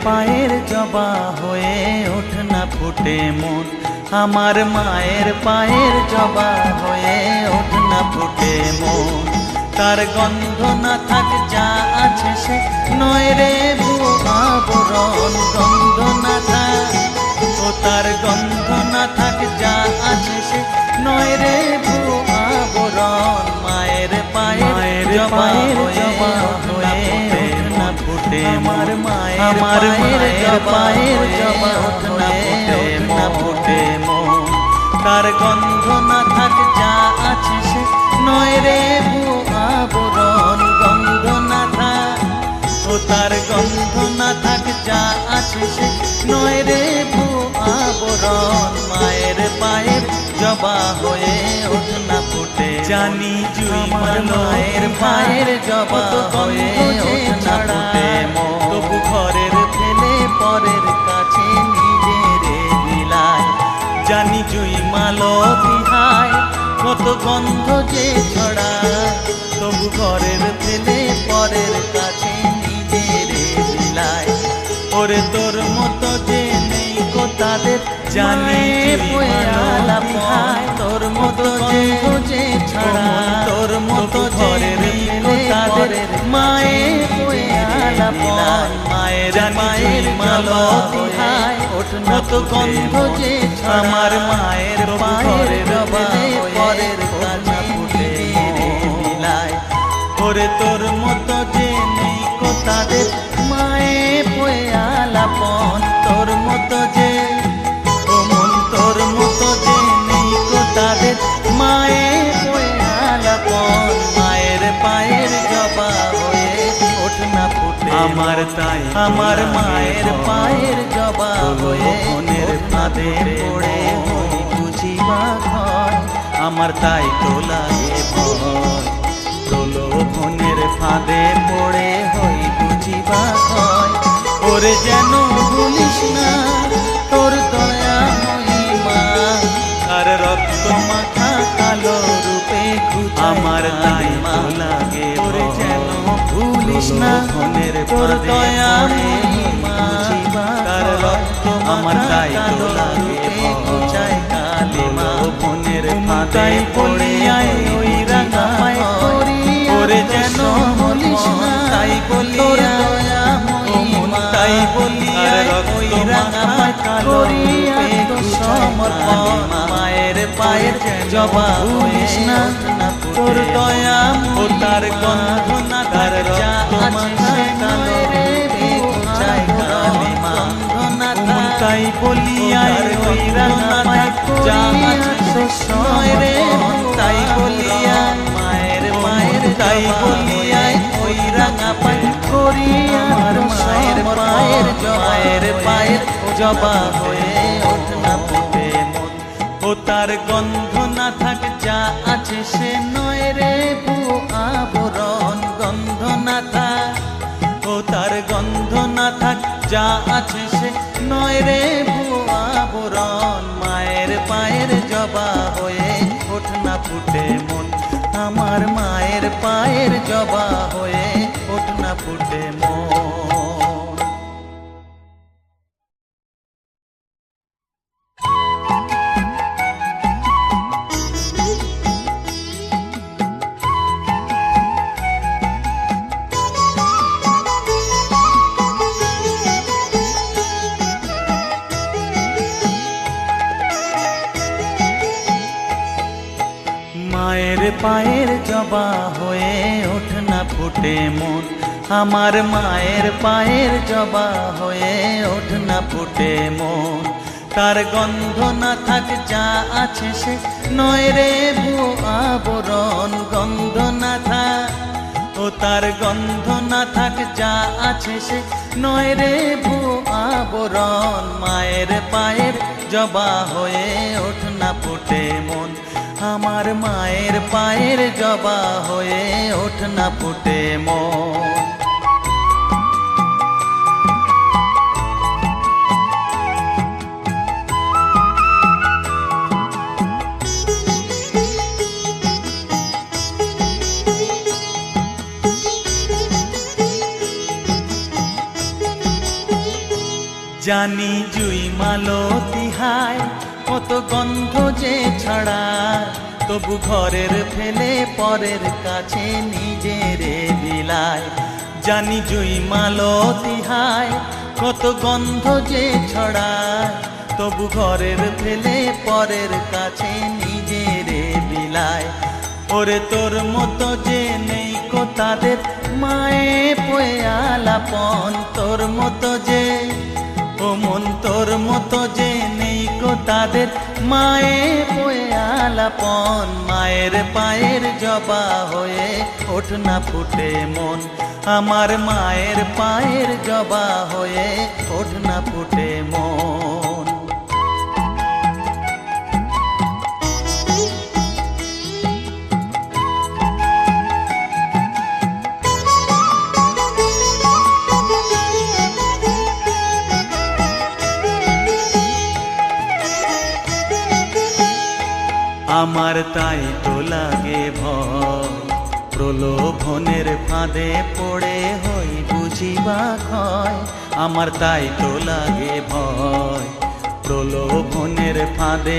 পায়ের জবা হয়ে ওঠ না ফুটে মন, আমার মায়ের পায়ের জবা হয়ে ওঠ না ফুটে মন। তার গন্ধ না থাক যা আছে সে নয় রে ভুয়ো আবরণ, গন্ধ না থাক ও তার গন্ধ না থাক যা আছে সে নয় রে ভুয়ো আবরণ। মায়ের পায়ের জবা হয়ে ওঠ না ফুটে আমার মায়ের পায়ের জবা ওঠ না ফুটে মন। তার গন্ধ না থাক যা আছে সে নয় রে ভুয়ো আবরণ, গন্ধ না থাক ও তার গন্ধ না থাক যা আছে সে নয় রে ভুয়ো আবরণ। মায়ের পায়ের জবা হয়ে ওঠ না ফুটে জানি জুই আমার মায়ের পায়ের জবা হয়ে ওঠ না ফুটে মন। তবু ঘরের ফেলে পরের কাছে নিজের বিলায়, জানি জুই মালতী হায় কত গন্ধ যে ছড়ায়। তবু ঘরের ফেলে পরের কাছে নিজের বিলায়, ওরে তোর মতো যে নেই কো তাদের জানে পোয়ালা পায়। তোর মতো যে ছড়ায় তোর মতো ঘরের তাদের মায়ের পোয়ালা পায়। মায়ের মায়ের মালতী হায় কত গন্ধ যে আমার মায়ের পায়ের জবা পরের কাছে ফুটে মিলায়। ওরে তোর মতো যে নেই কো তাদের মায়ের পোয়ালা পন। তোর মতো যে ও মন তোর মতো যে নেই কো তাদের মায়ের পোয়ালা পন। মায়ের পায়ের জবা হয়ে ওঠ না ফুটে আমার তাই আমার মায়ের পায়ের জবা হয়ে মনের ফাঁদে পড়ে হই বুঝিবা ভয়। আমার তাই তো লাগে ভয়, প্রলোভনের ফাঁদে পড়ে হই বুঝিবা ভয়। ওরে যেন ভুলিস না তোর দয়া মহিমা, আর রক্ত মাখা কালো রূপে আমার তাই তো লাগে। ওরে যেন ভুলিস না তোর দয়া মহিমা, আর রক্ত আমার তাই তো লাগে বুঝায় কালিমা। বনের ফাঁদাই পড়িয়ায় ওই রাঙা পায় করি, ওরে যেন ভুলিস না তাই বলিয়া দয়া মহিমা, তাই বলিয়া ওই রাঙা পায় করিয়া তো সমর্পণ। মায়ের পায়ের জবা ভুলিস না তোর দয়া ও তার গন্ধ না তার যা আছে কালো রে বুঝায় কালিমা। তাই বলিয়া ওই রাঙা পায় যা আছে সয় রে, তাই বলিয়া মায়ের মায়ের তাই বলিয়া ওই রাঙা পায় করিয়া মায়ের পায়ের পায়ের জবা হয়ে ওঠ না ফুটে মন। ও তার গন্ধ না থাক যা আছে সে নয় রে ভুয়ো আবরণ, গন্ধ না থাক ও তার গন্ধ না থাক যা আছে সে নয় রে ভুয়ো আবরণ। মায়ের পায়ের জবা হয়ে ওঠ না ফুটে মন, আমার মায়ের পায়ের জবা হয়ে ওঠ না ফুটে মন। মায়ের পায়ের জবা হয়ে ওঠ না ফুটে মন, আমার মায়ের পায়ের জবা হয়ে ওঠ না ফুটে মন। তার গন্ধ না থাক যা আছে সে নয় রে ভুয়ো আবরণ, গন্ধ না থাক ও তার গন্ধ না থাক যা আছে সে নয় রে ভুয়ো আবরণ। মায়ের পায়ের জবা হয়ে ওঠ না ফুটে মন, আমার মায়ের পায়ের জবা হয়ে ওঠ না ফুটে মন। জানি জুই মালতী হায় কত গন্ধ যে ছড়ায়, তবু ঘরের ফেলে পরের কাছে নিজেরে বিলায়। জানি জুই মালতী হায় কত গন্ধ যে ছড়ায়, তবু ঘরের ফেলে পরের কাছে নিজেরে বিলায়। ওরে তোর মতো যে নেই কো তাদের মায়ে পয়ে আলাপন, তোর মতো যে ও মন তোর মতো যে নেই কো তাদের মায়ে পয়ে আলাপন। মায়ের পায়ের জবা হয়ে ওঠ না ফুটে মন, আমার মায়ের পায়ের জবা হয়ে ওঠ না ফুটে মন। আমার তাই তো লাগে ভয়, প্রলোভনের ফাঁদে পড়ে হই বুঝিবা ক্ষয়। আমার তাই তো লাগে ভয়, প্রলোভনের ফাঁদে